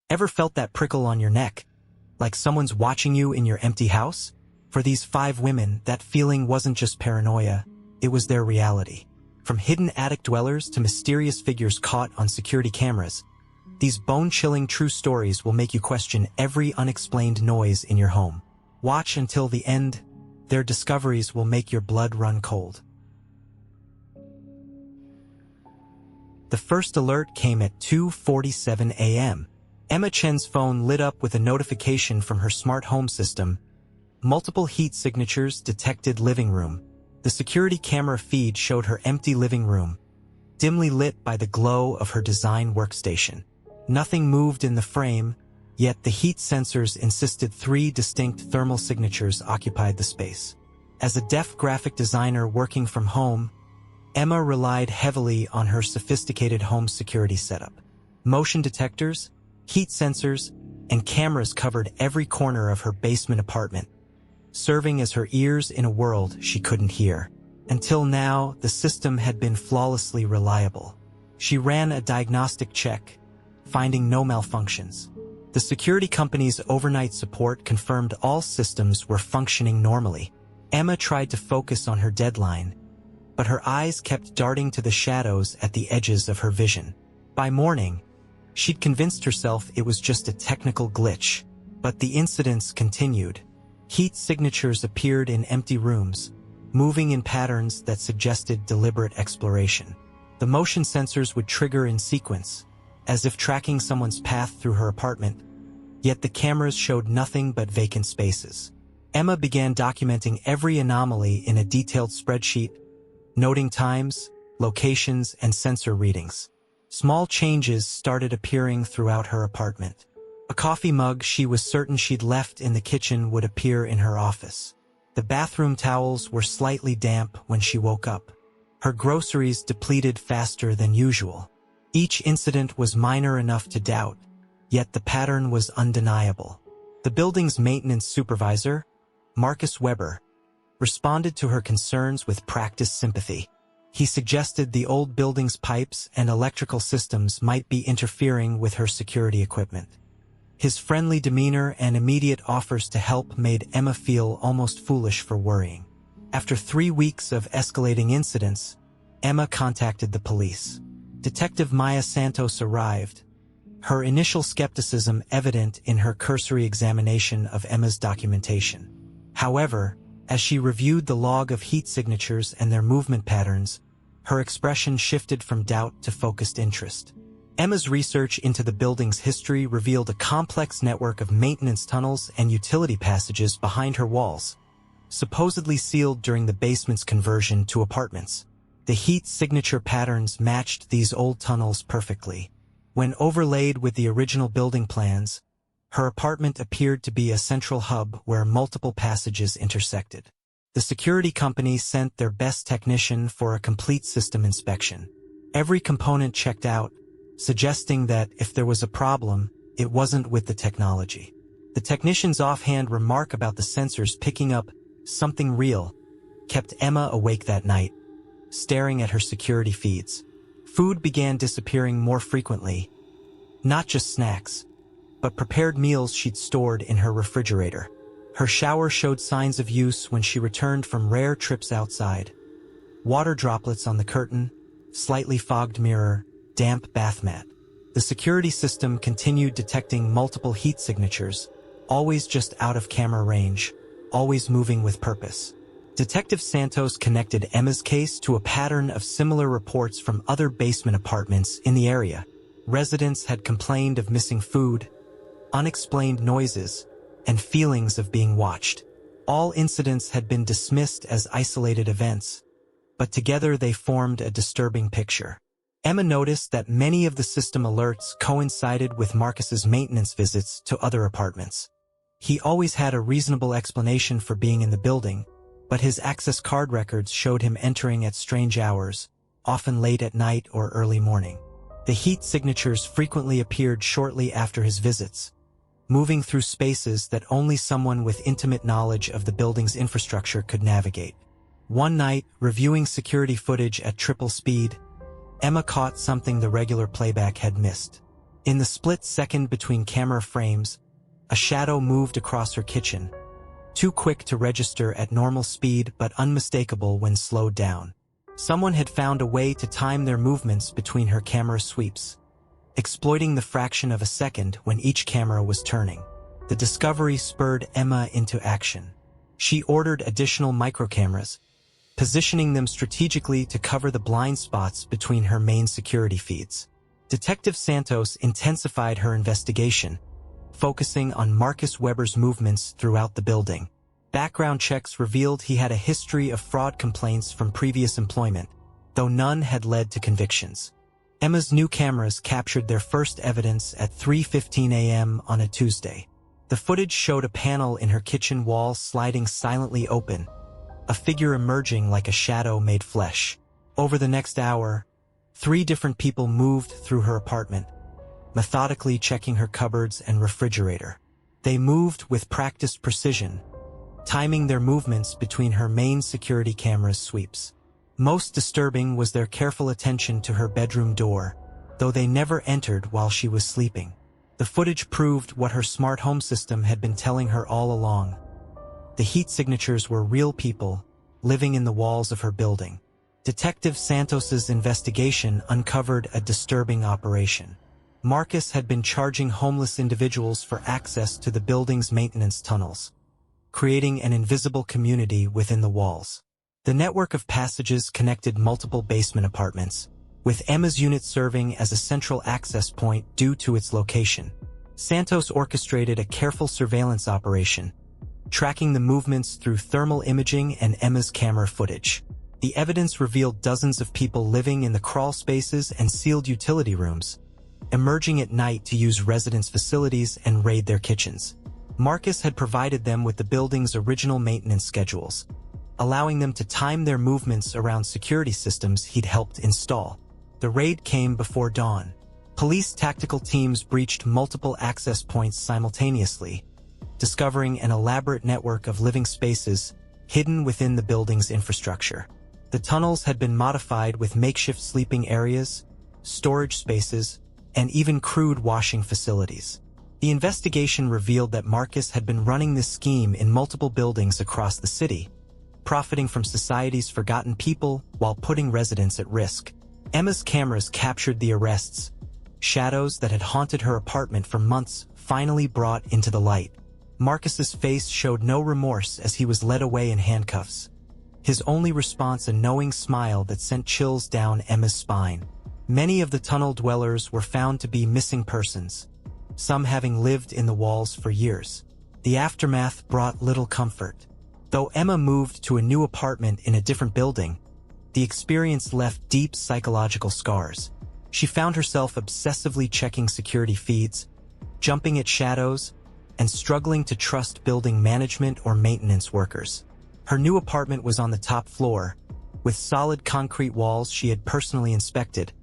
Ever felt that prickle on your neck? Like someone's watching you in your empty house? For these 5 women, that feeling wasn't just paranoia, it was their reality. From hidden attic dwellers to mysterious figures caught on security cameras, these bone-chilling true stories will make you question every unexplained noise in your home. Watch until the end. Their discoveries will make your blood run cold. The first alert came at 2:47 a.m. Emma Chen's phone lit up with a notification from her smart home system. Multiple heat signatures detected living room. The security camera feed showed her empty living room, dimly lit by the glow of her design workstation. Nothing moved in the frame, yet the heat sensors insisted 3 distinct thermal signatures occupied the space. As a deaf graphic designer working from home, Emma relied heavily on her sophisticated home security setup. Motion detectors, heat sensors, and cameras covered every corner of her basement apartment, serving as her ears in a world she couldn't hear. Until now, the system had been flawlessly reliable. She ran a diagnostic check, finding no malfunctions. The security company's overnight support confirmed all systems were functioning normally. Emma tried to focus on her deadline, but her eyes kept darting to the shadows at the edges of her vision. By morning, she'd convinced herself it was just a technical glitch, but the incidents continued. Heat signatures appeared in empty rooms, moving in patterns that suggested deliberate exploration. The motion sensors would trigger in sequence, as if tracking someone's path through her apartment, yet the cameras showed nothing but vacant spaces. Emma began documenting every anomaly in a detailed spreadsheet, noting times, locations, and sensor readings. Small changes started appearing throughout her apartment. A coffee mug she was certain she'd left in the kitchen would appear in her office. The bathroom towels were slightly damp when she woke up. Her groceries depleted faster than usual. Each incident was minor enough to doubt, yet the pattern was undeniable. The building's maintenance supervisor, Marcus Weber, responded to her concerns with practiced sympathy. He suggested the old building's pipes and electrical systems might be interfering with her security equipment. His friendly demeanor and immediate offers to help made Emma feel almost foolish for worrying. After 3 weeks of escalating incidents, Emma contacted the police. Detective Maya Santos arrived, her initial skepticism evident in her cursory examination of Emma's documentation. However, as she reviewed the log of heat signatures and their movement patterns, her expression shifted from doubt to focused interest. Emma's research into the building's history revealed a complex network of maintenance tunnels and utility passages behind her walls, supposedly sealed during the basement's conversion to apartments. The heat signature patterns matched these old tunnels perfectly. When overlaid with the original building plans, her apartment appeared to be a central hub where multiple passages intersected. The security company sent their best technician for a complete system inspection. Every component checked out, suggesting that if there was a problem, it wasn't with the technology. The technician's offhand remark about the sensors picking up something real kept Emma awake that night, staring at her security feeds. Food began disappearing more frequently, not just snacks, but prepared meals she'd stored in her refrigerator. Her shower showed signs of use when she returned from rare trips outside. Water droplets on the curtain, slightly fogged mirror, damp bath mat. The security system continued detecting multiple heat signatures, always just out of camera range, always moving with purpose. Detective Santos connected Emma's case to a pattern of similar reports from other basement apartments in the area. Residents had complained of missing food, unexplained noises, and feelings of being watched. All incidents had been dismissed as isolated events, but together they formed a disturbing picture. Emma noticed that many of the system alerts coincided with Marcus's maintenance visits to other apartments. He always had a reasonable explanation for being in the building, but his access card records showed him entering at strange hours, often late at night or early morning. The heat signatures frequently appeared shortly after his visits, moving through spaces that only someone with intimate knowledge of the building's infrastructure could navigate. One night, reviewing security footage at triple speed, Emma caught something the regular playback had missed. In the split second between camera frames, a shadow moved across her kitchen, too quick to register at normal speed but unmistakable when slowed down. Someone had found a way to time their movements between her camera sweeps, exploiting the fraction of a second when each camera was turning. The discovery spurred Emma into action. She ordered additional microcameras, positioning them strategically to cover the blind spots between her main security feeds. Detective Santos intensified her investigation, focusing on Marcus Weber's movements throughout the building. Background checks revealed he had a history of fraud complaints from previous employment, though none had led to convictions. Emma's new cameras captured their first evidence at 3:15 a.m. on a Tuesday. The footage showed a panel in her kitchen wall sliding silently open, a figure emerging like a shadow made flesh. Over the next hour, 3 different people moved through her apartment, methodically checking her cupboards and refrigerator. They moved with practiced precision, timing their movements between her main security camera's sweeps. Most disturbing was their careful attention to her bedroom door, though they never entered while she was sleeping. The footage proved what her smart home system had been telling her all along. The heat signatures were real people, living in the walls of her building. Detective Santos's investigation uncovered a disturbing operation. Marcus had been charging homeless individuals for access to the building's maintenance tunnels, creating an invisible community within the walls. The network of passages connected multiple basement apartments, with Emma's unit serving as a central access point due to its location. Santos orchestrated a careful surveillance operation, tracking the movements through thermal imaging and Emma's camera footage. The evidence revealed dozens of people living in the crawl spaces and sealed utility rooms, emerging at night to use residence facilities and raid their kitchens. Marcus had provided them with the building's original maintenance schedules, allowing them to time their movements around security systems he'd helped install. The raid came before dawn. Police tactical teams breached multiple access points simultaneously, discovering an elaborate network of living spaces hidden within the building's infrastructure. The tunnels had been modified with makeshift sleeping areas, storage spaces, and even crude washing facilities. The investigation revealed that Marcus had been running this scheme in multiple buildings across the city, profiting from society's forgotten people while putting residents at risk. Emma's cameras captured the arrests, shadows that had haunted her apartment for months finally brought into the light. Marcus's face showed no remorse as he was led away in handcuffs, his only response a knowing smile that sent chills down Emma's spine. Many of the tunnel dwellers were found to be missing persons, some having lived in the walls for years. The aftermath brought little comfort. Though Emma moved to a new apartment in a different building, the experience left deep psychological scars. She found herself obsessively checking security feeds, jumping at shadows, and struggling to trust building management or maintenance workers. Her new apartment was on the top floor, with solid concrete walls she had personally inspected,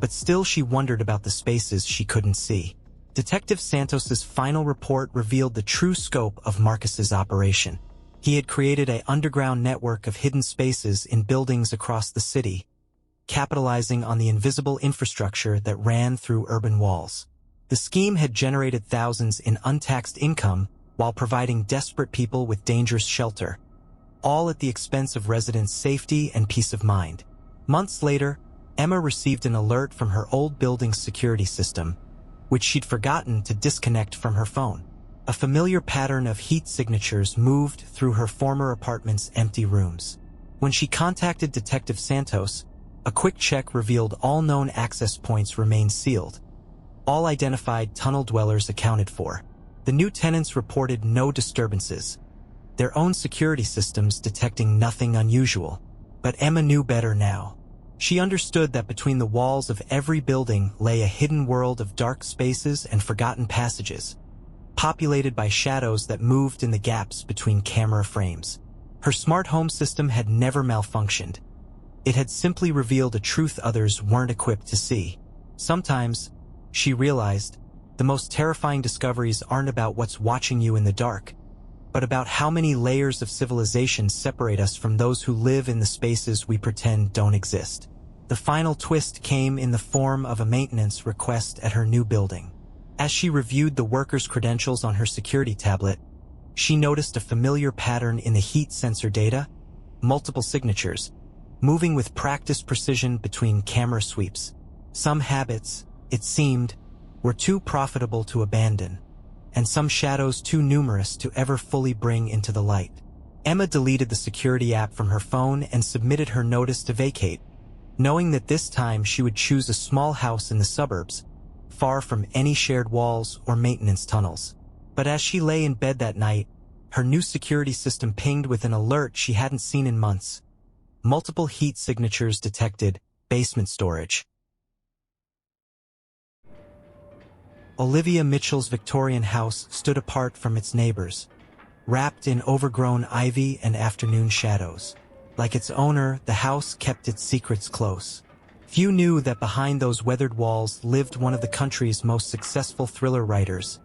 but still she wondered about the spaces she couldn't see. Detective Santos's final report revealed the true scope of Marcus's operation. He had created an underground network of hidden spaces in buildings across the city, capitalizing on the invisible infrastructure that ran through urban walls. The scheme had generated thousands in untaxed income while providing desperate people with dangerous shelter, all at the expense of residents' safety and peace of mind. Months later, Emma received an alert from her old building's security system, which she'd forgotten to disconnect from her phone. A familiar pattern of heat signatures moved through her former apartment's empty rooms. When she contacted Detective Santos, a quick check revealed all known access points remained sealed, all identified tunnel dwellers accounted for. The new tenants reported no disturbances, their own security systems detecting nothing unusual. But Emma knew better now. She understood that between the walls of every building lay a hidden world of dark spaces and forgotten passages, populated by shadows that moved in the gaps between camera frames. Her smart home system had never malfunctioned. It had simply revealed a truth others weren't equipped to see. Sometimes, she realized, the most terrifying discoveries aren't about what's watching you in the dark, but about how many layers of civilization separate us from those who live in the spaces we pretend don't exist. The final twist came in the form of a maintenance request at her new building. As she reviewed the worker's credentials on her security tablet, she noticed a familiar pattern in the heat sensor data, multiple signatures, moving with practiced precision between camera sweeps. Some habits, it seemed, were too profitable to abandon, and some shadows too numerous to ever fully bring into the light. Emma deleted the security app from her phone and submitted her notice to vacate, knowing that this time she would choose a small house in the suburbs, far from any shared walls or maintenance tunnels. But as she lay in bed that night, her new security system pinged with an alert she hadn't seen in months. Multiple heat signatures detected, basement storage. Olivia Mitchell's Victorian house stood apart from its neighbors, wrapped in overgrown ivy and afternoon shadows. Like its owner, the house kept its secrets close. Few knew that behind those weathered walls lived one of the country's most successful thriller writers,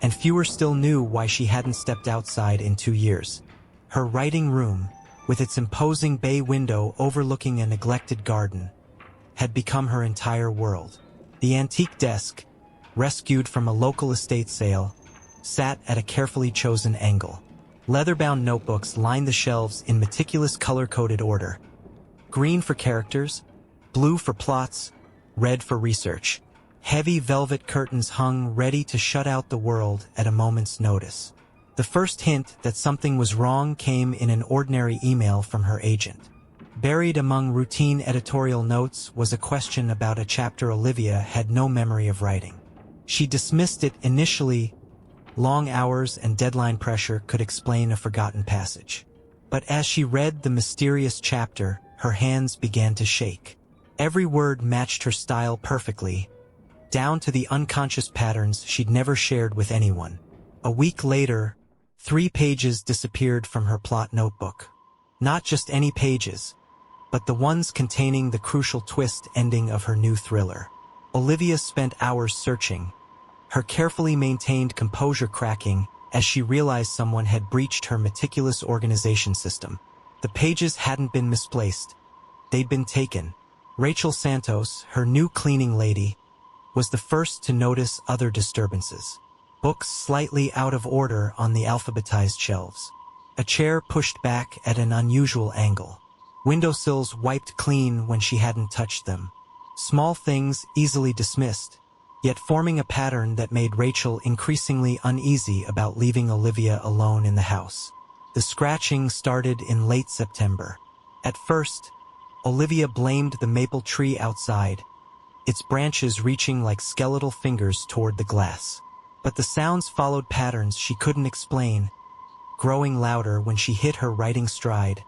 and fewer still knew why she hadn't stepped outside in 2 years. Her writing room, with its imposing bay window overlooking a neglected garden, had become her entire world. The antique desk, rescued from a local estate sale, sat at a carefully chosen angle. Leather-bound notebooks lined the shelves in meticulous color-coded order. Green for characters, blue for plots, red for research. Heavy velvet curtains hung ready to shut out the world at a moment's notice. The first hint that something was wrong came in an ordinary email from her agent. Buried among routine editorial notes was a question about a chapter Olivia had no memory of writing. She dismissed it initially. Long hours and deadline pressure could explain a forgotten passage. But as she read the mysterious chapter, her hands began to shake. Every word matched her style perfectly, down to the unconscious patterns she'd never shared with anyone. A week later, 3 pages disappeared from her plot notebook. Not just any pages, but the ones containing the crucial twist ending of her new thriller. Olivia spent hours searching, her carefully maintained composure cracking as she realized someone had breached her meticulous organization system. The pages hadn't been misplaced. They'd been taken. Rachel Santos, her new cleaning lady, was the first to notice other disturbances. Books slightly out of order on the alphabetized shelves. A chair pushed back at an unusual angle. Windowsills wiped clean when she hadn't touched them. Small things easily dismissed, yet forming a pattern that made Rachel increasingly uneasy about leaving Olivia alone in the house. The scratching started in late September. At first, Olivia blamed the maple tree outside, its branches reaching like skeletal fingers toward the glass. But the sounds followed patterns she couldn't explain, growing louder when she hit her writing stride,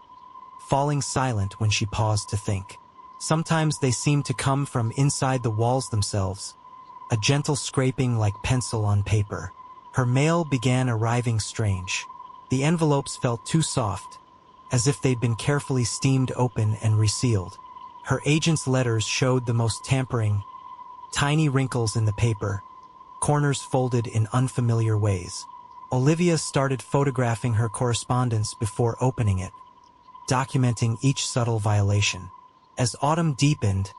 falling silent when she paused to think. Sometimes they seemed to come from inside the walls themselves, a gentle scraping like pencil on paper. Her mail began arriving strange. The envelopes felt too soft, as if they'd been carefully steamed open and resealed. Her agent's letters showed the most tampering, tiny wrinkles in the paper, corners folded in unfamiliar ways. Olivia started photographing her correspondence before opening it, documenting each subtle violation. As autumn deepened,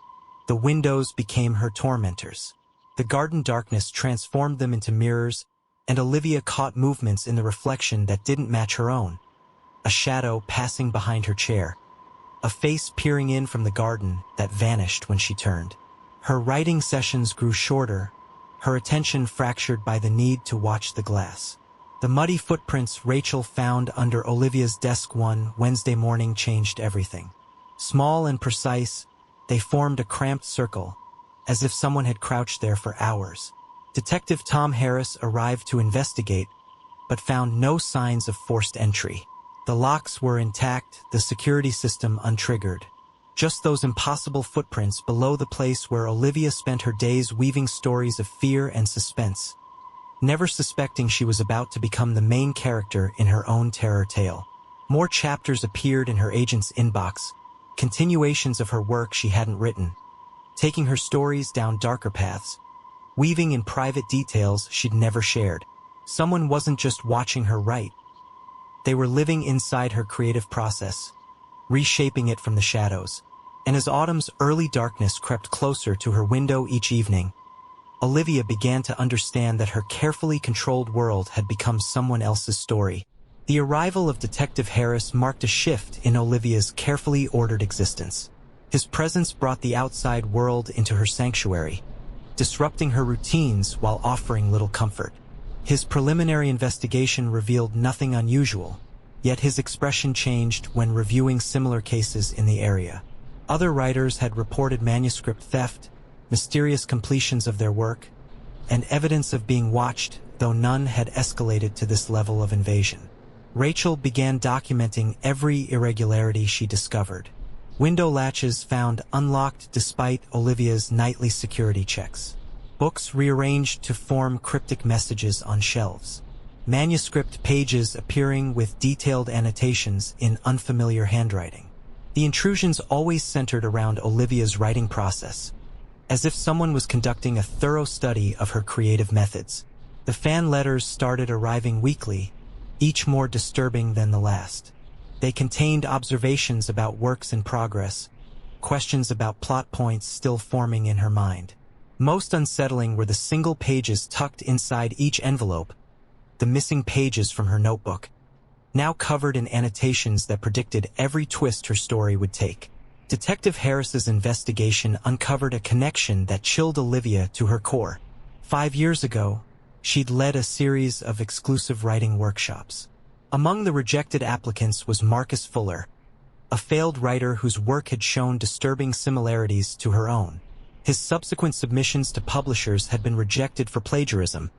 the windows became her tormentors. The garden darkness transformed them into mirrors, and Olivia caught movements in the reflection that didn't match her own. A shadow passing behind her chair, a face peering in from the garden that vanished when she turned. Her writing sessions grew shorter, her attention fractured by the need to watch the glass. The muddy footprints Rachel found under Olivia's desk one Wednesday morning changed everything. Small and precise, they formed a cramped circle, as if someone had crouched there for hours. Detective Tom Harris arrived to investigate, but found no signs of forced entry. The locks were intact, the security system untriggered. Just those impossible footprints below the place where Olivia spent her days weaving stories of fear and suspense, never suspecting she was about to become the main character in her own terror tale. More chapters appeared in her agent's inbox, continuations of her work she hadn't written, taking her stories down darker paths, weaving in private details she'd never shared. Someone wasn't just watching her write. They were living inside her creative process, reshaping it from the shadows. And as autumn's early darkness crept closer to her window each evening, Olivia began to understand that her carefully controlled world had become someone else's story. The arrival of Detective Harris marked a shift in Olivia's carefully ordered existence. His presence brought the outside world into her sanctuary, disrupting her routines while offering little comfort. His preliminary investigation revealed nothing unusual, yet his expression changed when reviewing similar cases in the area. Other writers had reported manuscript theft, mysterious completions of their work, and evidence of being watched, though none had escalated to this level of invasion. Rachel began documenting every irregularity she discovered. Window latches found unlocked despite Olivia's nightly security checks. Books rearranged to form cryptic messages on shelves. Manuscript pages appearing with detailed annotations in unfamiliar handwriting. The intrusions always centered around Olivia's writing process, as if someone was conducting a thorough study of her creative methods. The fan letters started arriving weekly, each more disturbing than the last. They contained observations about works in progress, questions about plot points still forming in her mind. Most unsettling were the single pages tucked inside each envelope, the missing pages from her notebook, now covered in annotations that predicted every twist her story would take. Detective Harris's investigation uncovered a connection that chilled Olivia to her core. 5 years ago, she'd led a series of exclusive writing workshops. Among the rejected applicants was Marcus Fuller, a failed writer whose work had shown disturbing similarities to her own. His subsequent submissions to publishers had been rejected for plagiarism,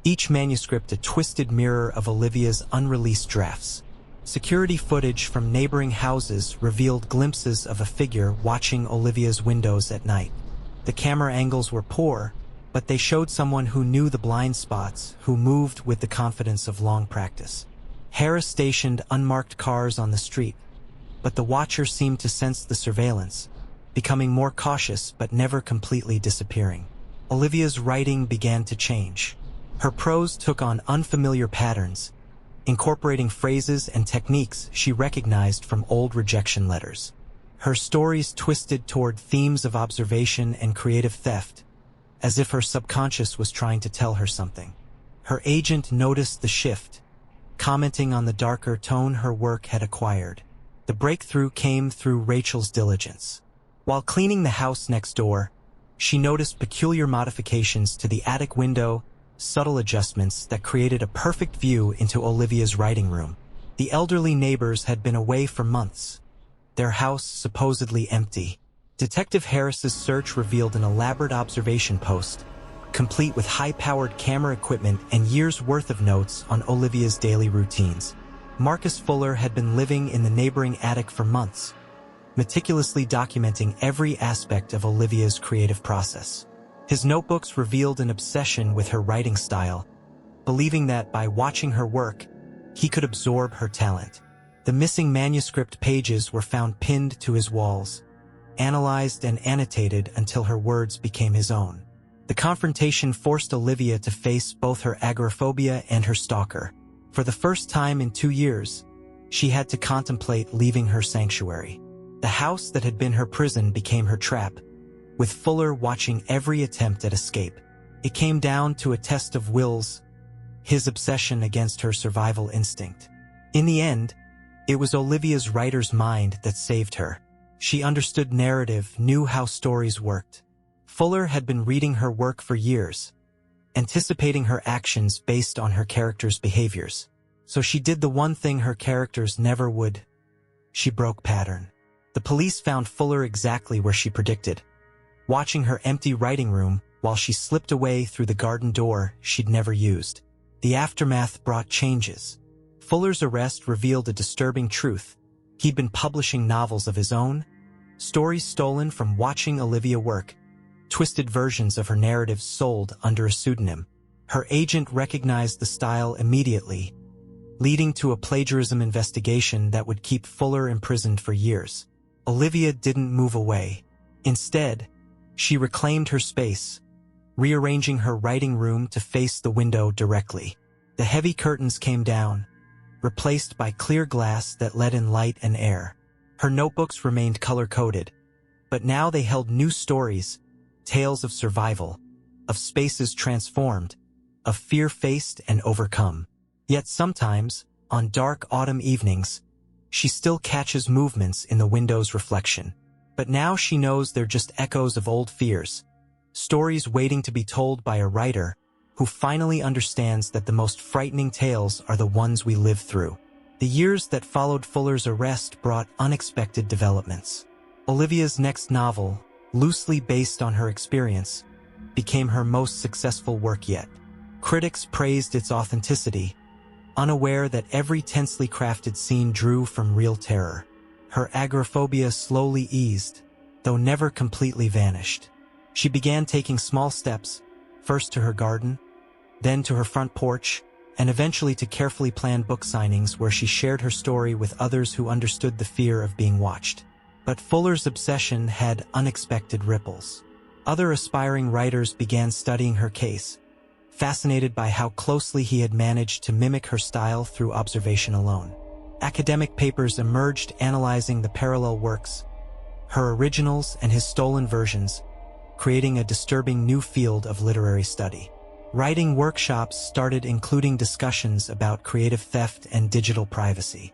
each manuscript a twisted mirror of Olivia's unreleased drafts. Security footage from neighboring houses revealed glimpses of a figure watching Olivia's windows at night. The camera angles were poor, but they showed someone who knew the blind spots, who moved with the confidence of long practice. Harris stationed unmarked cars on the street, but the watcher seemed to sense the surveillance, becoming more cautious but never completely disappearing. Olivia's writing began to change. Her prose took on unfamiliar patterns, incorporating phrases and techniques she recognized from old rejection letters. Her stories twisted toward themes of observation and creative theft, as if her subconscious was trying to tell her something. Her agent noticed the shift, commenting on the darker tone her work had acquired. The breakthrough came through Rachel's diligence. While cleaning the house next door, she noticed peculiar modifications to the attic window, subtle adjustments that created a perfect view into Olivia's writing room. The elderly neighbors had been away for months, their house supposedly empty. Detective Harris's search revealed an elaborate observation post, complete with high-powered camera equipment and years' worth of notes on Olivia's daily routines. Marcus Fuller had been living in the neighboring attic for months, meticulously documenting every aspect of Olivia's creative process. His notebooks revealed an obsession with her writing style, believing that by watching her work, he could absorb her talent. The missing manuscript pages were found pinned to his walls, analyzed and annotated until her words became his own. The confrontation forced Olivia to face both her agoraphobia and her stalker. For the first time in 2 years, she had to contemplate leaving her sanctuary. The house that had been her prison became her trap, with Fuller watching every attempt at escape. It came down to a test of wills, his obsession against her survival instinct. In the end, it was Olivia's writer's mind that saved her. She understood narrative, knew how stories worked. Fuller had been reading her work for years, anticipating her actions based on her characters' behaviors. So she did the one thing her characters never would. She broke pattern. The police found Fuller exactly where she predicted, watching her empty writing room while she slipped away through the garden door she'd never used. The aftermath brought changes. Fuller's arrest revealed a disturbing truth. He'd been publishing novels of his own, stories stolen from watching Olivia work, twisted versions of her narratives sold under a pseudonym. Her agent recognized the style immediately, leading to a plagiarism investigation that would keep Fuller imprisoned for years. Olivia didn't move away. Instead, she reclaimed her space, rearranging her writing room to face the window directly. The heavy curtains came down, replaced by clear glass that let in light and air. Her notebooks remained color-coded, But now they held new stories, tales of survival, of spaces transformed, of fear faced and overcome. Yet sometimes, on dark autumn evenings, she still catches movements in the window's reflection. But now she knows they're just echoes of old fears, stories waiting to be told by a writer who finally understands that the most frightening tales are the ones we live through. The years that followed Fuller's arrest brought unexpected developments. Olivia's next novel, loosely based on her experience, became her most successful work yet. Critics praised its authenticity, unaware that every tensely crafted scene drew from real terror. Her agoraphobia slowly eased, though never completely vanished. She began taking small steps, first to her garden, then to her front porch, and eventually to carefully planned book signings where she shared her story with others who understood the fear of being watched. But Fuller's obsession had unexpected ripples. Other aspiring writers began studying her case, fascinated by how closely he had managed to mimic her style through observation alone. Academic papers emerged analyzing the parallel works, her originals and his stolen versions, creating a disturbing new field of literary study. Writing workshops started including discussions about creative theft and digital privacy.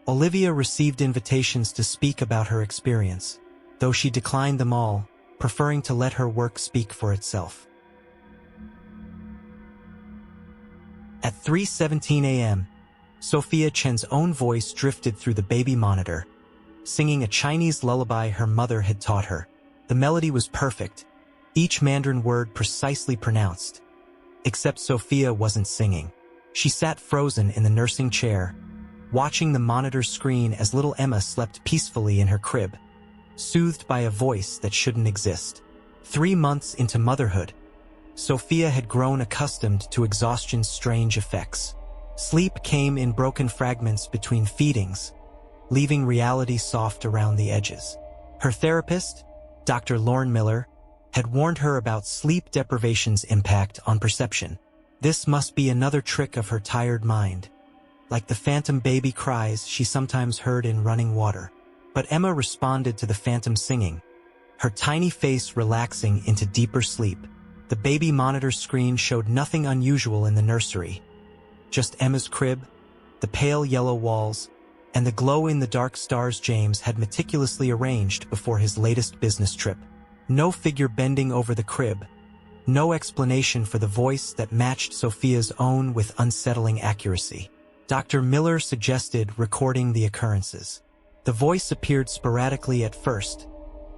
Olivia received invitations to speak about her experience, though she declined them all, preferring to let her work speak for itself. At 3:17 a.m., Sophia Chen's own voice drifted through the baby monitor, singing a Chinese lullaby her mother had taught her. The melody was perfect, each Mandarin word precisely pronounced. Except Sophia wasn't singing. She sat frozen in the nursing chair, watching the monitor screen as little Emma slept peacefully in her crib, soothed by a voice that shouldn't exist. 3 months into motherhood, Sophia had grown accustomed to exhaustion's strange effects. Sleep came in broken fragments between feedings, leaving reality soft around the edges. Her therapist, Dr. Lauren Miller, had warned her about sleep deprivation's impact on perception. This must be another trick of her tired mind, like the phantom baby cries she sometimes heard in running water. But Emma responded to the phantom singing, her tiny face relaxing into deeper sleep. The baby monitor screen showed nothing unusual in the nursery, just Emma's crib, the pale yellow walls, and the glow-in-the-dark stars James had meticulously arranged before his latest business trip. No figure bending over the crib, no explanation for the voice that matched Sophia's own with unsettling accuracy. Dr. Miller suggested recording the occurrences. The voice appeared sporadically at first,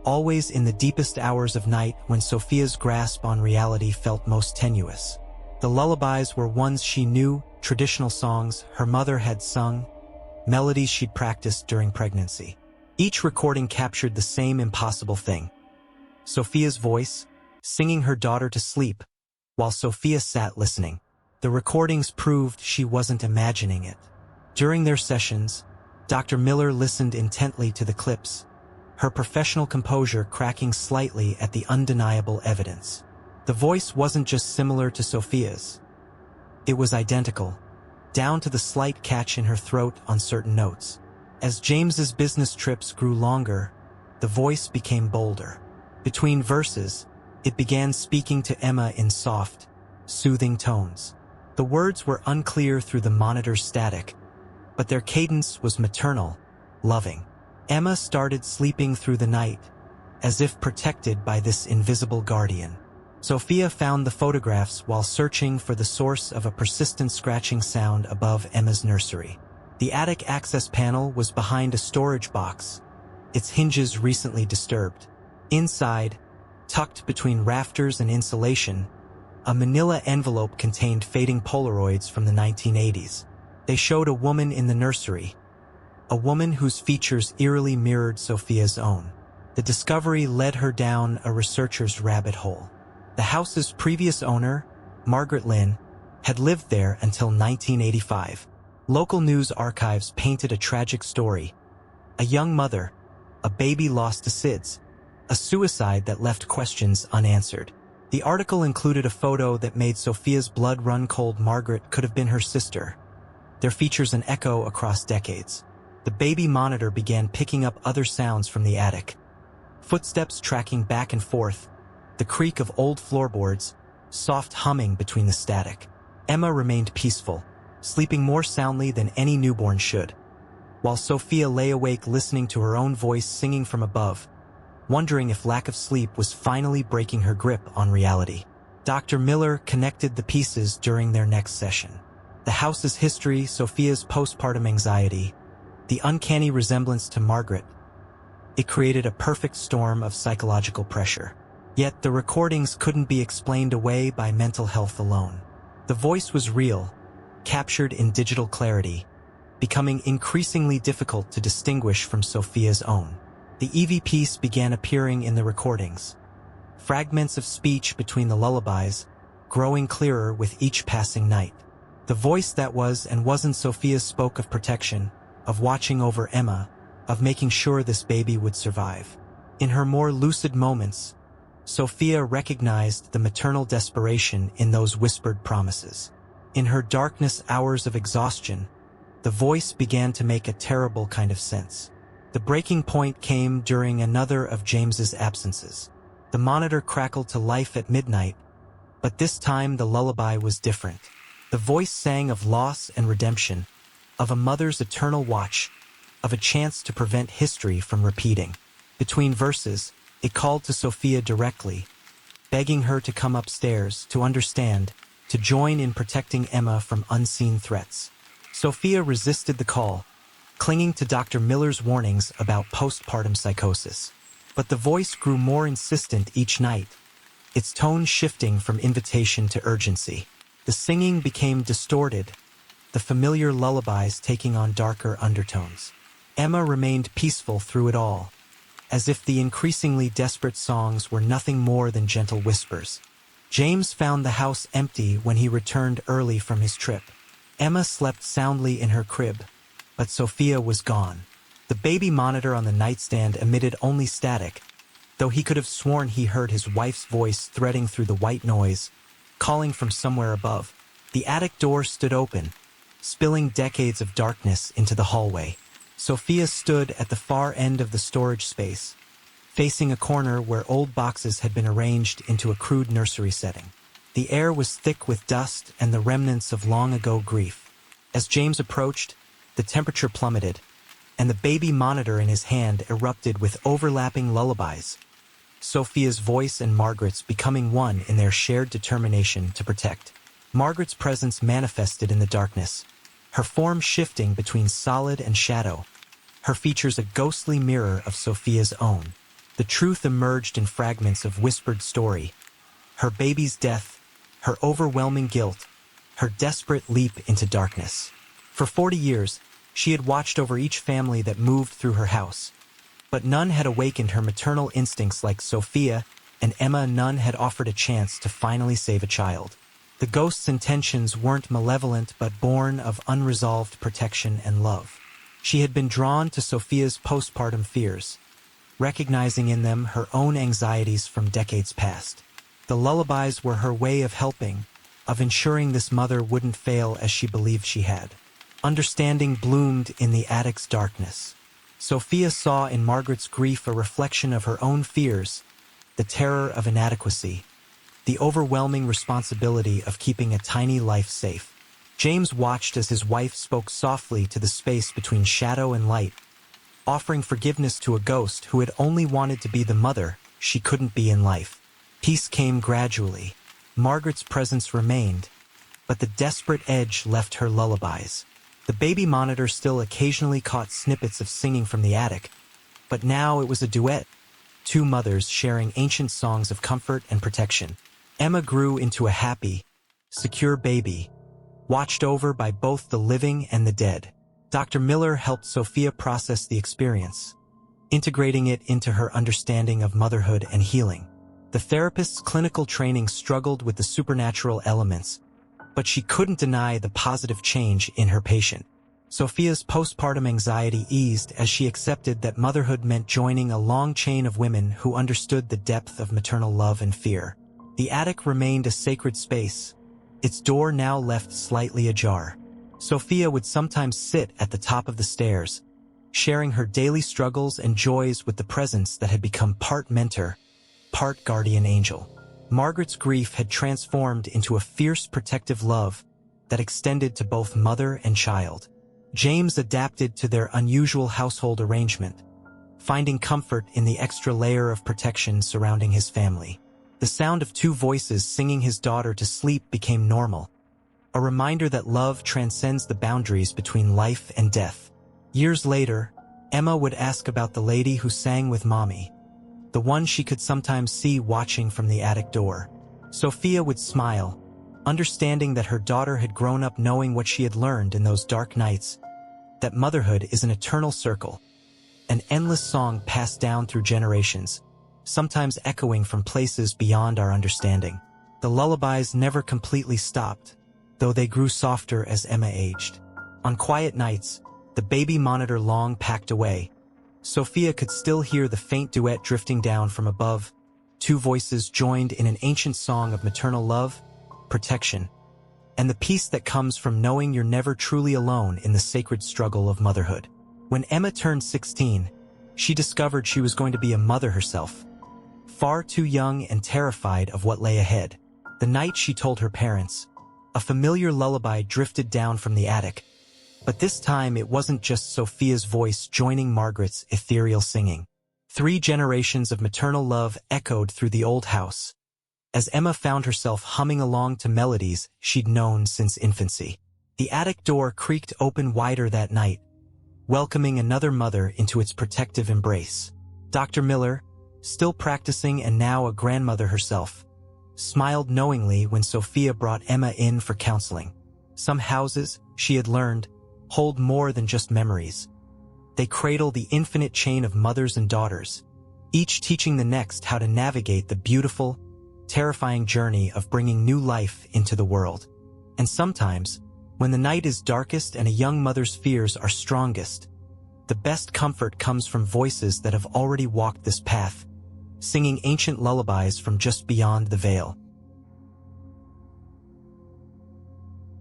always in the deepest hours of night when Sophia's grasp on reality felt most tenuous. The lullabies were ones she knew, traditional songs her mother had sung, melodies she'd practiced during pregnancy. Each recording captured the same impossible thing: Sophia's voice, singing her daughter to sleep, while Sophia sat listening. The recordings proved she wasn't imagining it. During their sessions, Dr. Miller listened intently to the clips, her professional composure cracking slightly at the undeniable evidence. The voice wasn't just similar to Sophia's. It was identical, down to the slight catch in her throat on certain notes. As James's business trips grew longer, the voice became bolder. Between verses, it began speaking to Emma in soft, soothing tones. The words were unclear through the monitor's static, but their cadence was maternal, loving. Emma started sleeping through the night, as if protected by this invisible guardian. Sophia found the photographs while searching for the source of a persistent scratching sound above Emma's nursery. The attic access panel was behind a storage box, its hinges recently disturbed. Inside, tucked between rafters and insulation, a manila envelope contained fading Polaroids from the 1980s. They showed a woman in the nursery, a woman whose features eerily mirrored Sophia's own. The discovery led her down a researcher's rabbit hole. The house's previous owner, Margaret Lynn, had lived there until 1985. Local news archives painted a tragic story: a young mother, a baby lost to SIDS, a suicide that left questions unanswered. The article included a photo that made Sophia's blood run cold. Margaret could have been her sister. Their features an echo across decades. The baby monitor began picking up other sounds from the attic: Footsteps tracking back and forth, the creak of old floorboards, soft humming between the static. Emma remained peaceful, sleeping more soundly than any newborn should, while Sophia lay awake listening to her own voice singing from above, wondering if lack of sleep was finally breaking her grip on reality. Dr. Miller connected the pieces during their next session. The house's history, Sophia's postpartum anxiety, the uncanny resemblance to Margaret. It created a perfect storm of psychological pressure. Yet the recordings couldn't be explained away by mental health alone. The voice was real, captured in digital clarity, becoming increasingly difficult to distinguish from Sophia's own. The EVPs began appearing in the recordings, fragments of speech between the lullabies, growing clearer with each passing night. The voice that was and wasn't Sophia spoke of protection, of watching over Emma, of making sure this baby would survive. In her more lucid moments, Sophia recognized the maternal desperation in those whispered promises. In her darkness hours of exhaustion, the voice began to make a terrible kind of sense. The breaking point came during another of James's absences. The monitor crackled to life at midnight, but this time the lullaby was different. The voice sang of loss and redemption, of a mother's eternal watch, of a chance to prevent history from repeating. Between verses, it called to Sophia directly, begging her to come upstairs, to understand, to join in protecting Emma from unseen threats. Sophia resisted the call, clinging to Dr. Miller's warnings about postpartum psychosis. But the voice grew more insistent each night, its tone shifting from invitation to urgency. The singing became distorted, the familiar lullabies taking on darker undertones. Emma remained peaceful through it all, as if the increasingly desperate songs were nothing more than gentle whispers. James found the house empty when he returned early from his trip. Emma slept soundly in her crib, but Sophia was gone. The baby monitor on the nightstand emitted only static, though he could have sworn he heard his wife's voice threading through the white noise, calling from somewhere above. The attic door stood open, spilling decades of darkness into the hallway. Sophia stood at the far end of the storage space, facing a corner where old boxes had been arranged into a crude nursery setting. The air was thick with dust and the remnants of long-ago grief. As James approached, the temperature plummeted, and the baby monitor in his hand erupted with overlapping lullabies, Sophia's voice and Margaret's becoming one in their shared determination to protect. Margaret's presence manifested in the darkness, her form shifting between solid and shadow, her features a ghostly mirror of Sophia's own. The truth emerged in fragments of whispered story, her baby's death, her overwhelming guilt, her desperate leap into darkness. For 40 years, she had watched over each family that moved through her house, but none had awakened her maternal instincts like Sophia, and Emma. None had offered a chance to finally save a child. The ghost's intentions weren't malevolent but born of unresolved protection and love. She had been drawn to Sophia's postpartum fears, recognizing in them her own anxieties from decades past. The lullabies were her way of helping, of ensuring this mother wouldn't fail as she believed she had. Understanding bloomed in the attic's darkness. Sophia saw in Margaret's grief a reflection of her own fears, the terror of inadequacy, the overwhelming responsibility of keeping a tiny life safe. James watched as his wife spoke softly to the space between shadow and light, offering forgiveness to a ghost who had only wanted to be the mother she couldn't be in life. Peace came gradually. Margaret's presence remained, but the desperate edge left her lullabies. The baby monitor still occasionally caught snippets of singing from the attic, but now it was a duet, two mothers sharing ancient songs of comfort and protection. Emma grew into a happy, secure baby, watched over by both the living and the dead. Dr. Miller helped Sophia process the experience, integrating it into her understanding of motherhood and healing. The therapist's clinical training struggled with the supernatural elements, but she couldn't deny the positive change in her patient. Sophia's postpartum anxiety eased as she accepted that motherhood meant joining a long chain of women who understood the depth of maternal love and fear. The attic remained a sacred space, its door now left slightly ajar. Sophia would sometimes sit at the top of the stairs, sharing her daily struggles and joys with the presence that had become part mentor, part guardian angel. Margaret's grief had transformed into a fierce protective love that extended to both mother and child. James adapted to their unusual household arrangement, finding comfort in the extra layer of protection surrounding his family. The sound of two voices singing his daughter to sleep became normal, a reminder that love transcends the boundaries between life and death. Years later, Emma would ask about the lady who sang with Mommy, the one she could sometimes see watching from the attic door. Sophia would smile, understanding that her daughter had grown up knowing what she had learned in those dark nights, that motherhood is an eternal circle, an endless song passed down through generations, sometimes echoing from places beyond our understanding. The lullabies never completely stopped, though they grew softer as Emma aged. On quiet nights, the baby monitor long packed away, Sophia could still hear the faint duet drifting down from above, two voices joined in an ancient song of maternal love, protection, and the peace that comes from knowing you're never truly alone in the sacred struggle of motherhood. When Emma turned 16, she discovered she was going to be a mother herself, far too young and terrified of what lay ahead. The night she told her parents, a familiar lullaby drifted down from the attic, but this time it wasn't just Sophia's voice joining Margaret's ethereal singing. 3 generations of maternal love echoed through the old house, as Emma found herself humming along to melodies she'd known since infancy. The attic door creaked open wider that night, welcoming another mother into its protective embrace. Dr. Miller, still practicing and now a grandmother herself, smiled knowingly when Sophia brought Emma in for counseling. Some houses, she had learned, hold more than just memories. They cradle the infinite chain of mothers and daughters, each teaching the next how to navigate the beautiful, terrifying journey of bringing new life into the world. And sometimes, when the night is darkest and a young mother's fears are strongest, the best comfort comes from voices that have already walked this path, singing ancient lullabies from just beyond the veil.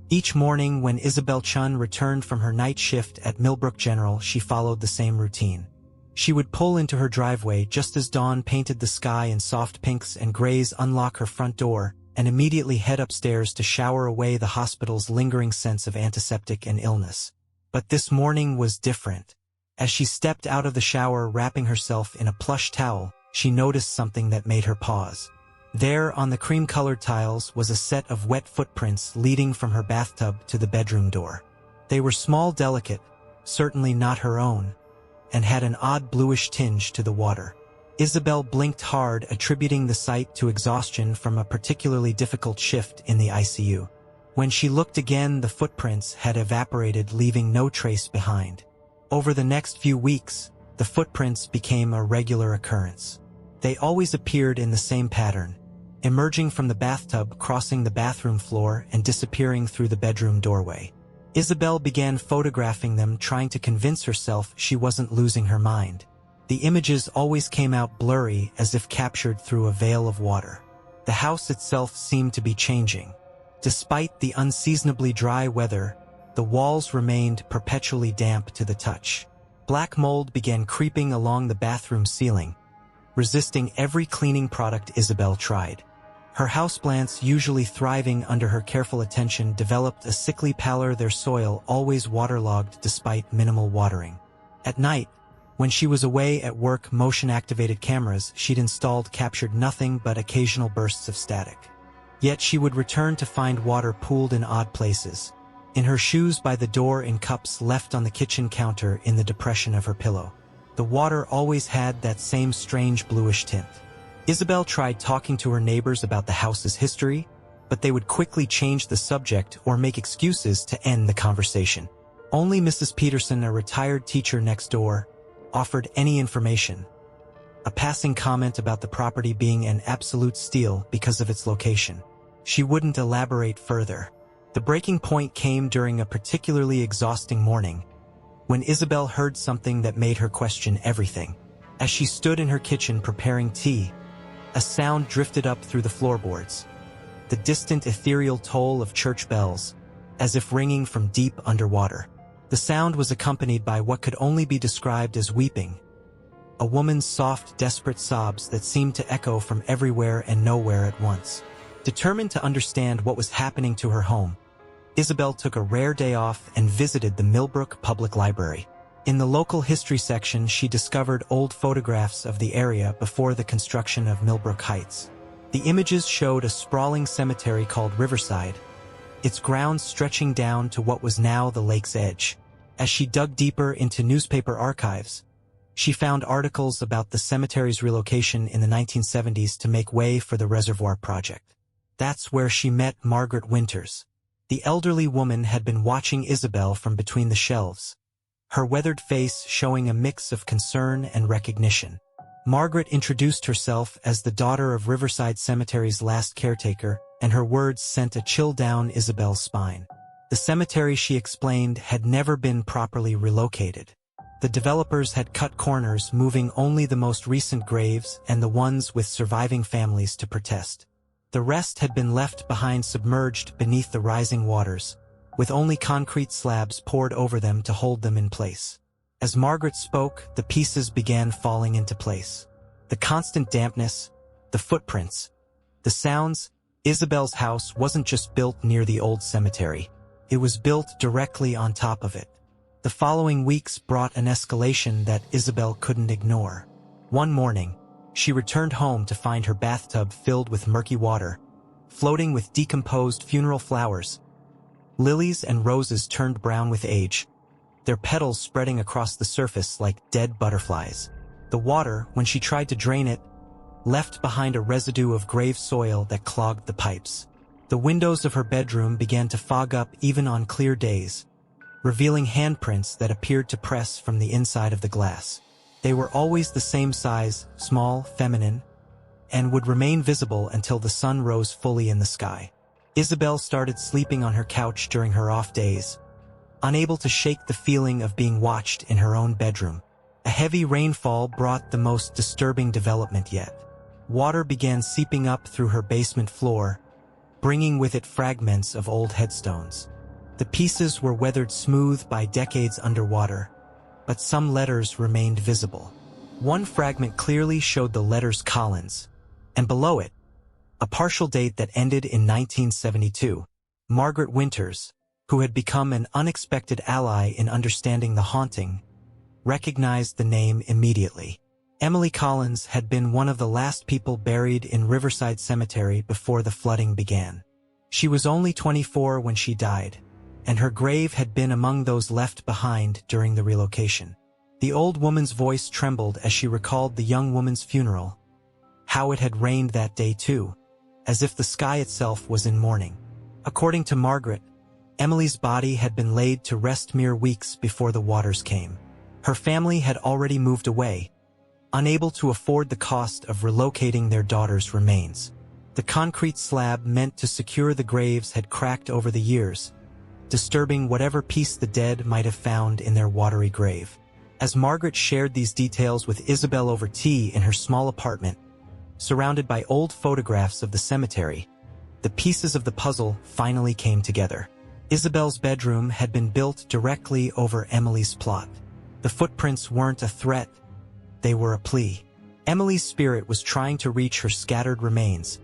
Each morning when Isabel Chun returned from her night shift at Millbrook General, she followed the same routine. She would pull into her driveway just as dawn painted the sky in soft pinks and grays, unlock her front door, and immediately head upstairs to shower away the hospital's lingering sense of antiseptic and illness. But this morning was different. As she stepped out of the shower wrapping herself in a plush towel, she noticed something that made her pause. There, on the cream-colored tiles, was a set of wet footprints leading from her bathtub to the bedroom door. They were small, delicate, certainly not her own, and had an odd bluish tinge to the water. Isabel blinked hard, attributing the sight to exhaustion from a particularly difficult shift in the ICU. When she looked again, the footprints had evaporated, leaving no trace behind. Over the next few weeks, the footprints became a regular occurrence. They always appeared in the same pattern, emerging from the bathtub, crossing the bathroom floor, and disappearing through the bedroom doorway. Isabel began photographing them, trying to convince herself she wasn't losing her mind. The images always came out blurry, as if captured through a veil of water. The house itself seemed to be changing. Despite the unseasonably dry weather, the walls remained perpetually damp to the touch. Black mold began creeping along the bathroom ceiling, resisting every cleaning product Isabel tried. Her houseplants, usually thriving under her careful attention, developed a sickly pallor, their soil always waterlogged despite minimal watering. At night, when she was away at work, motion-activated cameras she'd installed captured nothing but occasional bursts of static. Yet she would return to find water pooled in odd places, in her shoes by the door, in cups left on the kitchen counter, in the depression of her pillow. The water always had that same strange bluish tint. Isabel tried talking to her neighbors about the house's history, but they would quickly change the subject or make excuses to end the conversation. Only Mrs. Peterson, a retired teacher next door, offered any information. A passing comment about the property being an absolute steal because of its location. She wouldn't elaborate further. The breaking point came during a particularly exhausting morning, when Isabel heard something that made her question everything. As she stood in her kitchen preparing tea, a sound drifted up through the floorboards, the distant ethereal toll of church bells, as if ringing from deep underwater. The sound was accompanied by what could only be described as weeping, a woman's soft, desperate sobs that seemed to echo from everywhere and nowhere at once. Determined to understand what was happening to her home, Isabel took a rare day off and visited the Millbrook Public Library. In the local history section, she discovered old photographs of the area before the construction of Millbrook Heights. The images showed a sprawling cemetery called Riverside, its grounds stretching down to what was now the lake's edge. As she dug deeper into newspaper archives, she found articles about the cemetery's relocation in the 1970s to make way for the reservoir project. That's where she met Margaret Winters. The elderly woman had been watching Isabel from between the shelves, her weathered face showing a mix of concern and recognition. Margaret introduced herself as the daughter of Riverside Cemetery's last caretaker, and her words sent a chill down Isabel's spine. The cemetery, she explained, had never been properly relocated. The developers had cut corners, moving only the most recent graves and the ones with surviving families to protest. The rest had been left behind, submerged beneath the rising waters, with only concrete slabs poured over them to hold them in place. As Margaret spoke, the pieces began falling into place. The constant dampness, the footprints, the sounds. Isabel's house wasn't just built near the old cemetery. It was built directly on top of it. The following weeks brought an escalation that Isabel couldn't ignore. One morning, she returned home to find her bathtub filled with murky water, floating with decomposed funeral flowers. Lilies and roses turned brown with age, their petals spreading across the surface like dead butterflies. The water, when she tried to drain it, left behind a residue of grave soil that clogged the pipes. The windows of her bedroom began to fog up even on clear days, revealing handprints that appeared to press from the inside of the glass. They were always the same size, small, feminine, and would remain visible until the sun rose fully in the sky. Isabel started sleeping on her couch during her off days, unable to shake the feeling of being watched in her own bedroom. A heavy rainfall brought the most disturbing development yet. Water began seeping up through her basement floor, bringing with it fragments of old headstones. The pieces were weathered smooth by decades underwater, but some letters remained visible. One fragment clearly showed the letters Collins, and below it, a partial date that ended in 1972. Margaret Winters, who had become an unexpected ally in understanding the haunting, recognized the name immediately. Emily Collins had been one of the last people buried in Riverside Cemetery before the flooding began. She was only 24 when she died, and her grave had been among those left behind during the relocation. The old woman's voice trembled as she recalled the young woman's funeral, how it had rained that day too, as if the sky itself was in mourning. According to Margaret, Emily's body had been laid to rest mere weeks before the waters came. Her family had already moved away, unable to afford the cost of relocating their daughter's remains. The concrete slab meant to secure the graves had cracked over the years, disturbing whatever peace the dead might have found in their watery grave. As Margaret shared these details with Isabel over tea in her small apartment, surrounded by old photographs of the cemetery, the pieces of the puzzle finally came together. Isabel's bedroom had been built directly over Emily's plot. The footprints weren't a threat, they were a plea. Emily's spirit was trying to reach her scattered remains,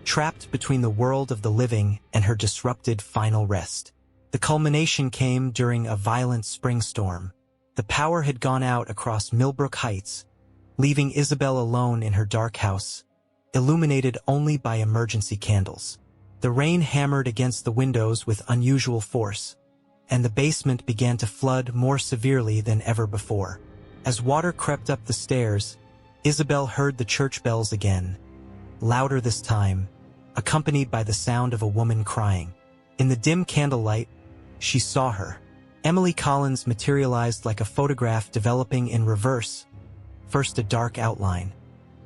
trapped between the world of the living and her disrupted final rest. The culmination came during a violent spring storm. The power had gone out across Millbrook Heights, leaving Isabel alone in her dark house, illuminated only by emergency candles. The rain hammered against the windows with unusual force, and the basement began to flood more severely than ever before. As water crept up the stairs, Isabel heard the church bells again, louder this time, accompanied by the sound of a woman crying. In the dim candlelight, she saw her. Emily Collins materialized like a photograph developing in reverse, first a dark outline,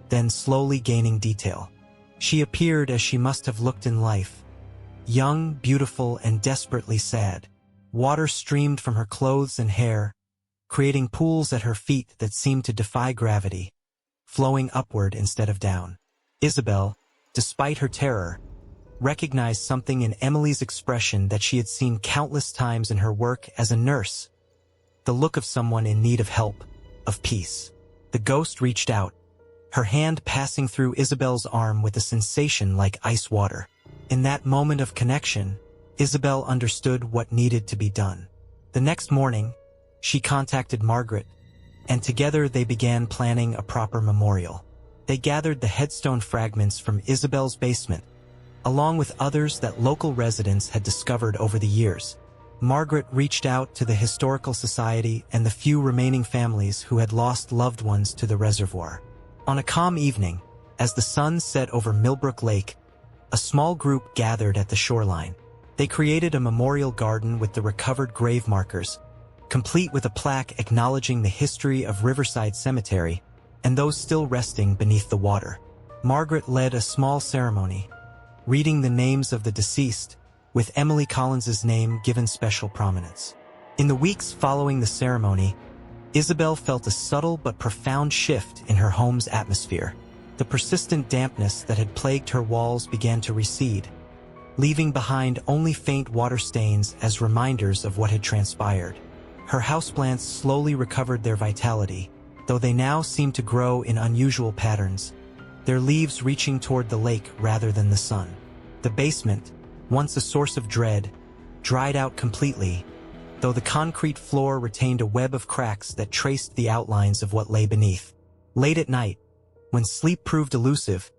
then slowly gaining detail. She appeared as she must have looked in life, young, beautiful, and desperately sad. Water streamed from her clothes and hair, creating pools at her feet that seemed to defy gravity, flowing upward instead of down. Isabel, despite her terror, recognized something in Emily's expression that she had seen countless times in her work as a nurse, the look of someone in need of help, of peace. The ghost reached out, her hand passing through Isabel's arm with a sensation like ice water. In that moment of connection, Isabel understood what needed to be done. The next morning, she contacted Margaret, and together they began planning a proper memorial. They gathered the headstone fragments from Isabel's basement, along with others that local residents had discovered over the years. Margaret reached out to the Historical Society and the few remaining families who had lost loved ones to the reservoir. On a calm evening, as the sun set over Millbrook Lake, a small group gathered at the shoreline. They created a memorial garden with the recovered grave markers, complete with a plaque acknowledging the history of Riverside Cemetery and those still resting beneath the water. Margaret led a small ceremony, reading the names of the deceased, with Emily Collins's name given special prominence. In the weeks following the ceremony, Isabel felt a subtle but profound shift in her home's atmosphere. The persistent dampness that had plagued her walls began to recede, leaving behind only faint water stains as reminders of what had transpired. Her houseplants slowly recovered their vitality, though they now seemed to grow in unusual patterns, their leaves reaching toward the lake rather than the sun. The basement, once a source of dread, dried out completely, though the concrete floor retained a web of cracks that traced the outlines of what lay beneath. Late at night, when sleep proved elusive,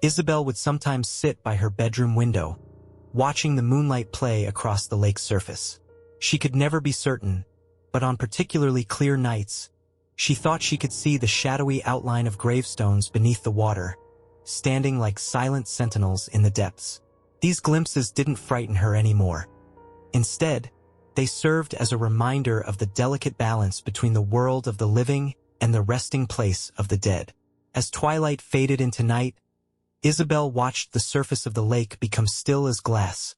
Isabel would sometimes sit by her bedroom window, watching the moonlight play across the lake's surface. She could never be certain, but on particularly clear nights, she thought she could see the shadowy outline of gravestones beneath the water, standing like silent sentinels in the depths. These glimpses didn't frighten her anymore. Instead, they served as a reminder of the delicate balance between the world of the living and the resting place of the dead. As twilight faded into night, Isabel watched the surface of the lake become still as glass,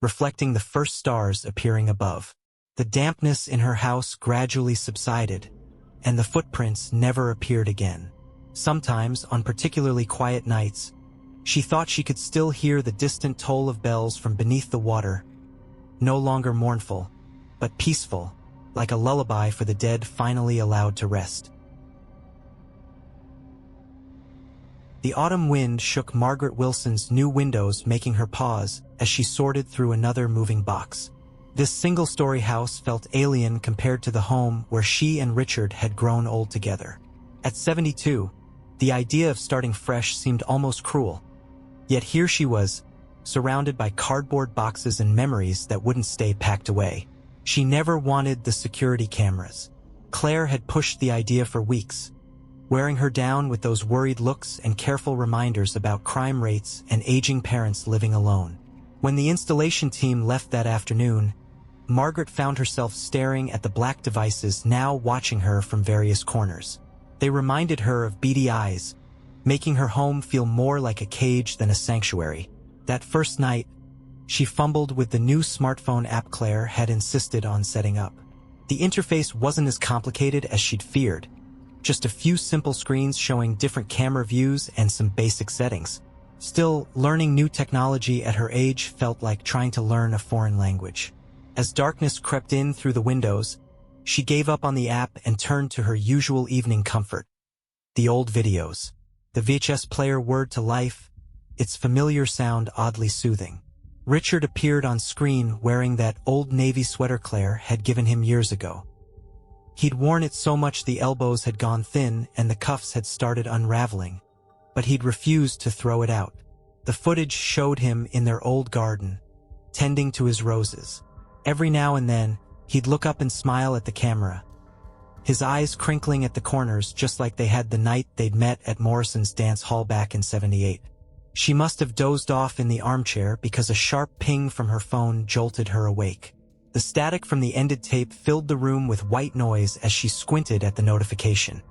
reflecting the first stars appearing above. The dampness in her house gradually subsided, and the footprints never appeared again. Sometimes, on particularly quiet nights, she thought she could still hear the distant toll of bells from beneath the water, no longer mournful, but peaceful, like a lullaby for the dead finally allowed to rest. The autumn wind shook Margaret Wilson's new windows, making her pause as she sorted through another moving box. This single-story house felt alien compared to the home where she and Richard had grown old together. At 72, the idea of starting fresh seemed almost cruel. Yet here she was, surrounded by cardboard boxes and memories that wouldn't stay packed away. She never wanted the security cameras. Claire had pushed the idea for weeks, wearing her down with those worried looks and careful reminders about crime rates and aging parents living alone. When the installation team left that afternoon, Margaret found herself staring at the black devices now watching her from various corners. They reminded her of beady eyes, making her home feel more like a cage than a sanctuary. That first night, she fumbled with the new smartphone app Claire had insisted on setting up. The interface wasn't as complicated as she'd feared, just a few simple screens showing different camera views and some basic settings. Still, learning new technology at her age felt like trying to learn a foreign language. As darkness crept in through the windows, she gave up on the app and turned to her usual evening comfort: the old videos. The VHS player whirred to life, its familiar sound oddly soothing. Richard appeared on screen wearing that old Navy sweater Claire had given him years ago. He'd worn it so much the elbows had gone thin and the cuffs had started unraveling, but he'd refused to throw it out. The footage showed him in their old garden, tending to his roses. Every now and then, he'd look up and smile at the camera, his eyes crinkling at the corners just like they had the night they'd met at Morrison's dance hall back in '78. She must have dozed off in the armchair because a sharp ping from her phone jolted her awake. The static from the ended tape filled the room with white noise as she squinted at the notification.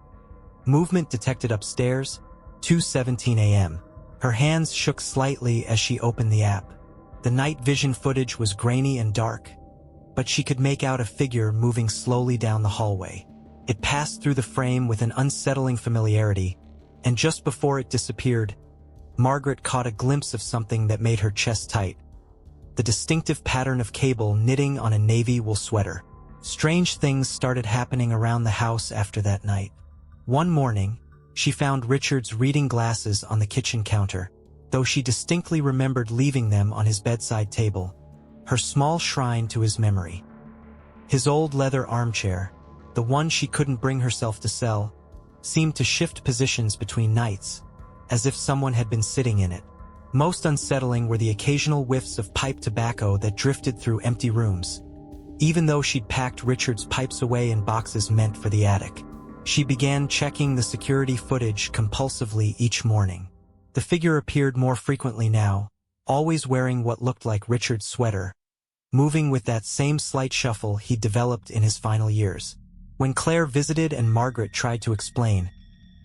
Movement detected upstairs, 2:17 a.m. Her hands shook slightly as she opened the app. The night vision footage was grainy and dark, but she could make out a figure moving slowly down the hallway. It passed through the frame with an unsettling familiarity, and just before it disappeared, Margaret caught a glimpse of something that made her chest tight: the distinctive pattern of cable knitting on a navy wool sweater. Strange things started happening around the house after that night. One morning, she found Richard's reading glasses on the kitchen counter, though she distinctly remembered leaving them on his bedside table, her small shrine to his memory. His old leather armchair, the one she couldn't bring herself to sell, seemed to shift positions between nights, as if someone had been sitting in it. Most unsettling were the occasional whiffs of pipe tobacco that drifted through empty rooms. Even though she'd packed Richard's pipes away in boxes meant for the attic, she began checking the security footage compulsively each morning. The figure appeared more frequently now, always wearing what looked like Richard's sweater, moving with that same slight shuffle he'd developed in his final years. When Claire visited and Margaret tried to explain,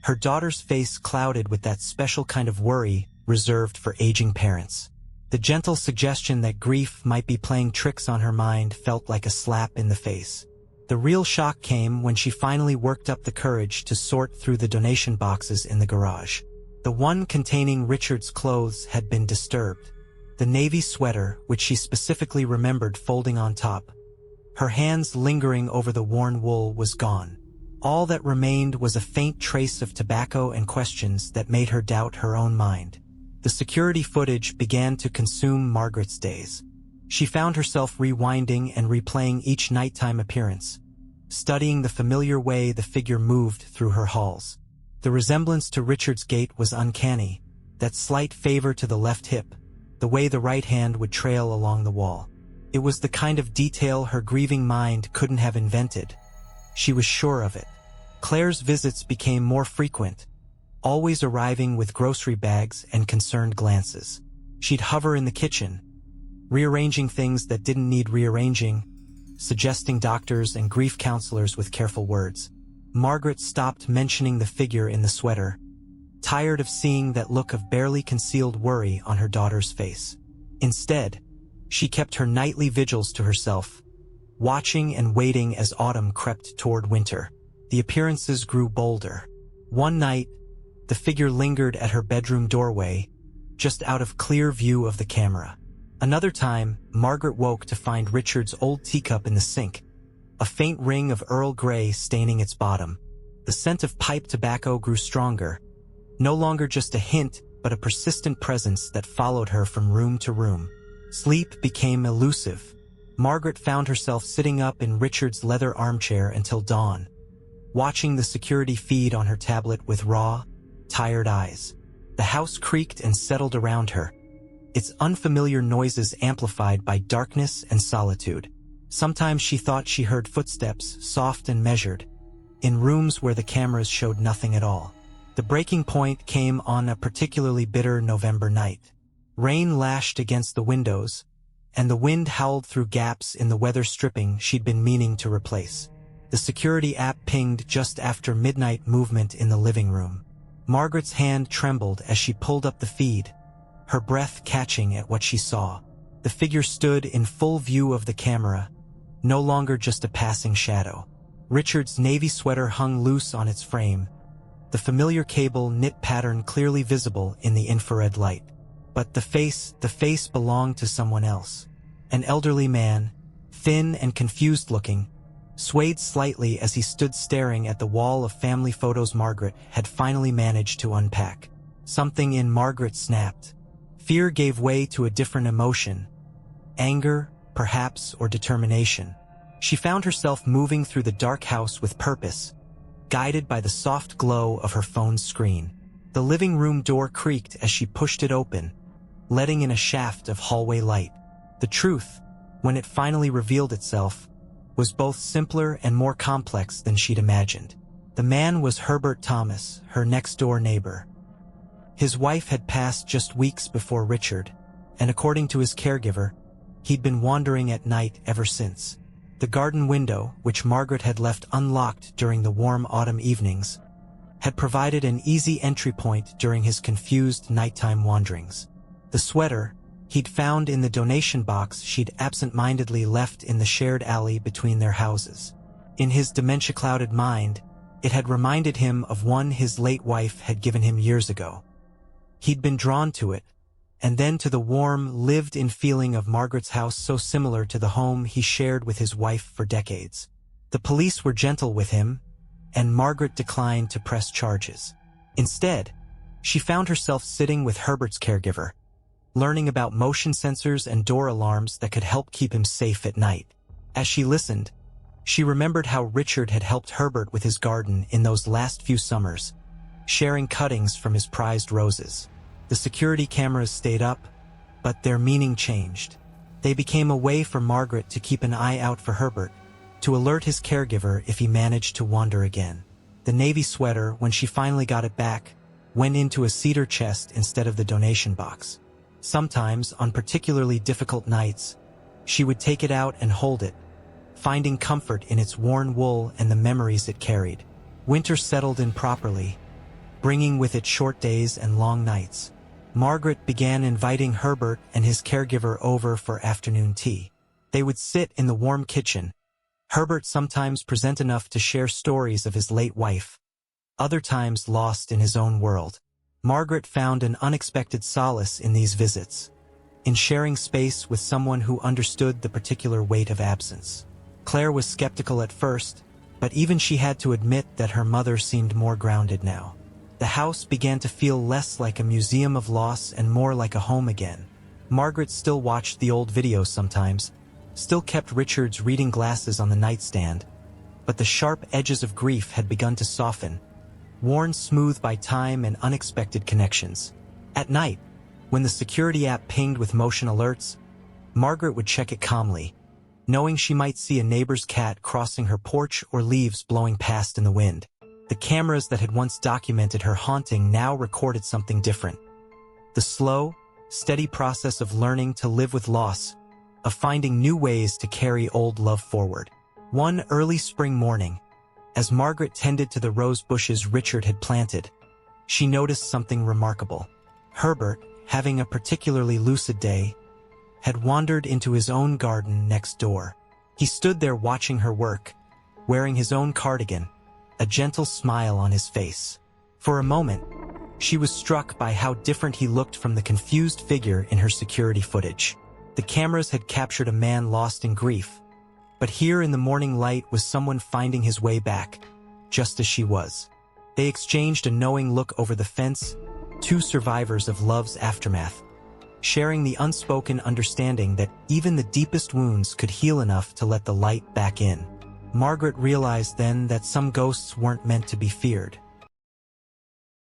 her daughter's face clouded with that special kind of worry reserved for aging parents. The gentle suggestion that grief might be playing tricks on her mind felt like a slap in the face. The real shock came when she finally worked up the courage to sort through the donation boxes in the garage. The one containing Richard's clothes had been disturbed. The navy sweater, which she specifically remembered folding on top, her hands lingering over the worn wool, was gone. All that remained was a faint trace of tobacco and questions that made her doubt her own mind. The security footage began to consume Margaret's days. She found herself rewinding and replaying each nighttime appearance, studying the familiar way the figure moved through her halls. The resemblance to Richard's gait was uncanny, that slight favor to the left hip, the way the right hand would trail along the wall. It was the kind of detail her grieving mind couldn't have invented. She was sure of it. Claire's visits became more frequent, always arriving with grocery bags and concerned glances. She'd hover in the kitchen, rearranging things that didn't need rearranging, suggesting doctors and grief counselors with careful words. Margaret stopped mentioning the figure in the sweater, tired of seeing that look of barely concealed worry on her daughter's face. Instead, she kept her nightly vigils to herself, watching and waiting as autumn crept toward winter. The appearances grew bolder. One night, the figure lingered at her bedroom doorway, just out of clear view of the camera. Another time, Margaret woke to find Richard's old teacup in the sink, a faint ring of Earl Grey staining its bottom. The scent of pipe tobacco grew stronger, no longer just a hint, but a persistent presence that followed her from room to room. Sleep became elusive. Margaret found herself sitting up in Richard's leather armchair until dawn, watching the security feed on her tablet with raw, tired eyes. The house creaked and settled around her, its unfamiliar noises amplified by darkness and solitude. Sometimes she thought she heard footsteps, soft and measured, in rooms where the cameras showed nothing at all. The breaking point came on a particularly bitter November night. Rain lashed against the windows, and the wind howled through gaps in the weather stripping she'd been meaning to replace. The security app pinged just after midnight movement in the living room. Margaret's hand trembled as she pulled up the feed, her breath catching at what she saw. The figure stood in full view of the camera, no longer just a passing shadow. Richard's navy sweater hung loose on its frame, the familiar cable knit pattern clearly visible in the infrared light. But the face belonged to someone else. An elderly man, thin and confused looking, swayed slightly as he stood staring at the wall of family photos Margaret had finally managed to unpack. Something in Margaret snapped. Fear gave way to a different emotion. Anger, perhaps, or determination. She found herself moving through the dark house with purpose, guided by the soft glow of her phone's screen. The living room door creaked as she pushed it open, letting in a shaft of hallway light. The truth, when it finally revealed itself, was both simpler and more complex than she'd imagined. The man was Herbert Thomas, her next-door neighbor. His wife had passed just weeks before Richard, and according to his caregiver, he'd been wandering at night ever since. The garden window, which Margaret had left unlocked during the warm autumn evenings, had provided an easy entry point during his confused nighttime wanderings. The sweater he'd found in the donation box she'd absent-mindedly left in the shared alley between their houses. In his dementia-clouded mind, it had reminded him of one his late wife had given him years ago. He'd been drawn to it, and then to the warm, lived-in feeling of Margaret's house so similar to the home he shared with his wife for decades. The police were gentle with him, and Margaret declined to press charges. Instead, she found herself sitting with Herbert's caregiver, learning about motion sensors and door alarms that could help keep him safe at night. As she listened, she remembered how Richard had helped Herbert with his garden in those last few summers, sharing cuttings from his prized roses. The security cameras stayed up, but their meaning changed. They became a way for Margaret to keep an eye out for Herbert, to alert his caregiver if he managed to wander again. The navy sweater, when she finally got it back, went into a cedar chest instead of the donation box. Sometimes, on particularly difficult nights, she would take it out and hold it, finding comfort in its worn wool and the memories it carried. Winter settled in properly, bringing with it short days and long nights. Margaret began inviting Herbert and his caregiver over for afternoon tea. They would sit in the warm kitchen, Herbert sometimes present enough to share stories of his late wife, other times lost in his own world. Margaret found an unexpected solace in these visits, in sharing space with someone who understood the particular weight of absence. Claire was skeptical at first, but even she had to admit that her mother seemed more grounded now. The house began to feel less like a museum of loss and more like a home again. Margaret still watched the old videos sometimes, still kept Richard's reading glasses on the nightstand, but the sharp edges of grief had begun to soften, worn smooth by time and unexpected connections. At night, when the security app pinged with motion alerts, Margaret would check it calmly, knowing she might see a neighbor's cat crossing her porch or leaves blowing past in the wind. The cameras that had once documented her haunting now recorded something different. The slow, steady process of learning to live with loss, of finding new ways to carry old love forward. One early spring morning, as Margaret tended to the rose bushes Richard had planted, she noticed something remarkable. Herbert, having a particularly lucid day, had wandered into his own garden next door. He stood there watching her work, wearing his own cardigan, a gentle smile on his face. For a moment, she was struck by how different he looked from the confused figure in her security footage. The cameras had captured a man lost in grief, but here in the morning light was someone finding his way back, just as she was. They exchanged a knowing look over the fence, two survivors of love's aftermath, sharing the unspoken understanding that even the deepest wounds could heal enough to let the light back in. Margaret realized then that some ghosts weren't meant to be feared.